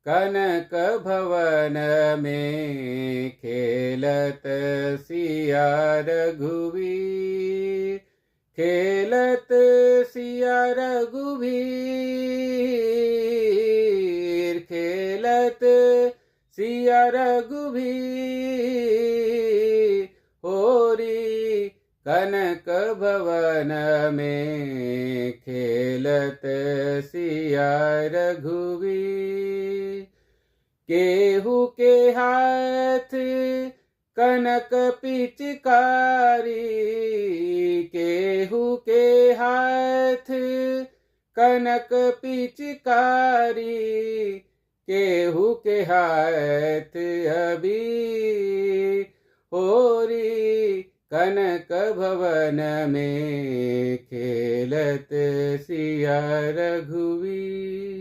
कनक भवन में खेलत सिया रघुवीर, खेलत सिया रघुवीर, खेलत सिया रघुवीर। होरी कनक भवन में खेलत सिया रघुवीर। केहू के हाथ कनक पिचकारी, केहू के हाथ कनक पिचकारी, केहू के हाथ अबीर। होरी कनक भवन में खेलत सिया रघुवीर।